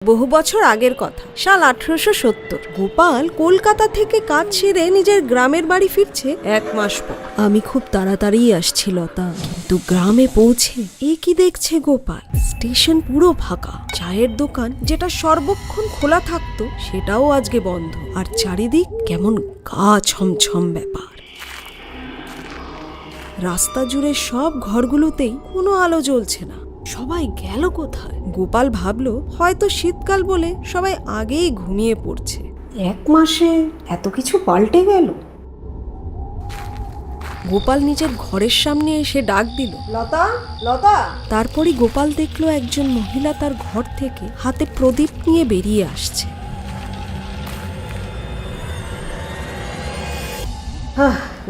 বহু বছর আগের কথা, সাল 1870। গোপাল কলকাতা থেকে কাজ সেরে নিজের গ্রামের বাড়ি ফিরছে 1 মাস পর। আমি খুব তাড়াতাড়ি আসছি লতা, কিন্তু গ্রামে পৌঁছে এ কি দেখছে গোপাল, স্টেশন পুরো ফাঁকা। চায়ের দোকান যেটা সর্বক্ষণ খোলা থাকতো সেটাও আজকে বন্ধ, আর চারিদিক কেমন গা ছমছম ব্যাপার। রাস্তা জুড়ে সব ঘরগুলোতেই কোনো আলো জ্বলছে না। সবাই গেল কোথায়? গোপাল ভাবলো হয়তো শীতকাল বলে সবাই আগেই ঘুমিয়ে পড়ছে। 1 মাসে এত কিছু পাল্টে গেল। গোপাল নিজের ঘরের সামনে এসে ডাক দিল, লতা, লতা। তারপরই গোপাল দেখলো একজন মহিলা তার ঘর থেকে হাতে প্রদীপ নিয়ে বেরিয়ে আসছে।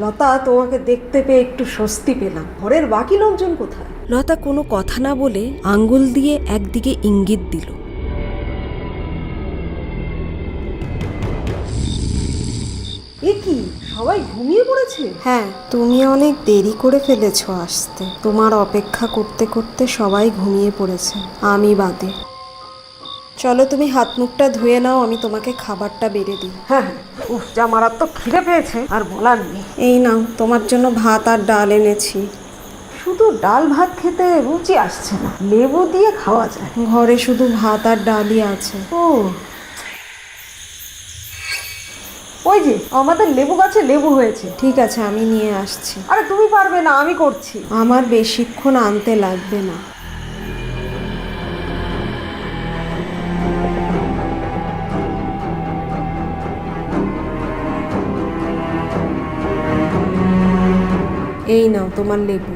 লতা, তোমাকে দেখতে পেয়ে একটু স্বস্তি পেলাম। ঘরের বাকি লোকজন কোথায়? লতা কোনো কথা না বলে আঙ্গুল দিয়ে একদিকে ইঙ্গিত দিল। এ কি, সবাই ঘুমিয়ে পড়েছে? হ্যাঁ, তুমি অনেক দেরি করে ফেলেছো আসতে। তোমার অপেক্ষা করতে করতে সবাই ঘুমিয়ে পড়েছে, আমি বাদে। চলো, তুমি হাত মুখটা ধুয়ে নাও, আমি তোমাকে খাবারটা বেড়ে দিই। হ্যাঁ, যা মারাত্মক খিদে পেয়েছে আর বলার নেই। এই নাও, তোমার জন্য ভাত আর ডাল এনেছি। শুধু ডাল ভাত খেতে রুচি আসছে না, লেবু দিয়ে খাওয়া যায়। ঘরে শুধু ভাত আর ডালই আছে। ও, ওই যে আমাদের লেবু গাছে লেবু হয়েছে। ঠিক আছে, আমি নিয়ে আসছি। আরে তুমি পারবে না, আমি করছি। আমার বেশিক্ষণ আনতে লাগবে না। এই নাও তোমার লেবু।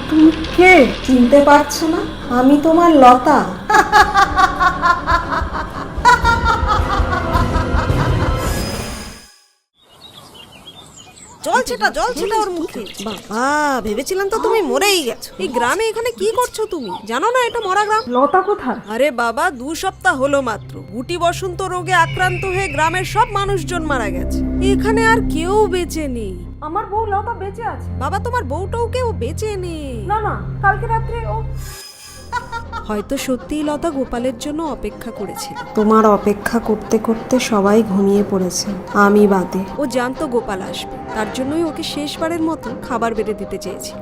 তুমি কে? চিনতে পারছো না? আমি তোমার লতা। জল ছেটা ওর মুখে। বাবা, ভেবেছিলাম তো তুমি মরেই গেছো। এই গ্রামে এখানে কি করছো তুমি? জানো না এটা মরা গ্রাম? লতা কোথায়? আরে বাবা, 2 সপ্তাহ হলো মাত্র। গুটি বসন্ত রোগে আক্রান্ত হয়ে গ্রামের সব মানুষজন মারা গেছে। এখানে আর কেউ বেঁচে নেই। আমার বউ লতা বেঁচে আছে। বাবা, তোমার বউটাও কেউ বেঁচে নেই। না না, কালকে রাত্রে ও। হয়তো সত্যিই লতা গোপালের জন্য অপেক্ষা করেছিল। তোমার অপেক্ষা করতে করতে সবাই ঘুমিয়ে পড়েছে, আমি বাদে। ও জানতো গোপাল আসবে, তার জন্যই ওকে শেষবারের মতো খাবার বেড়ে দিতে চেয়েছিল।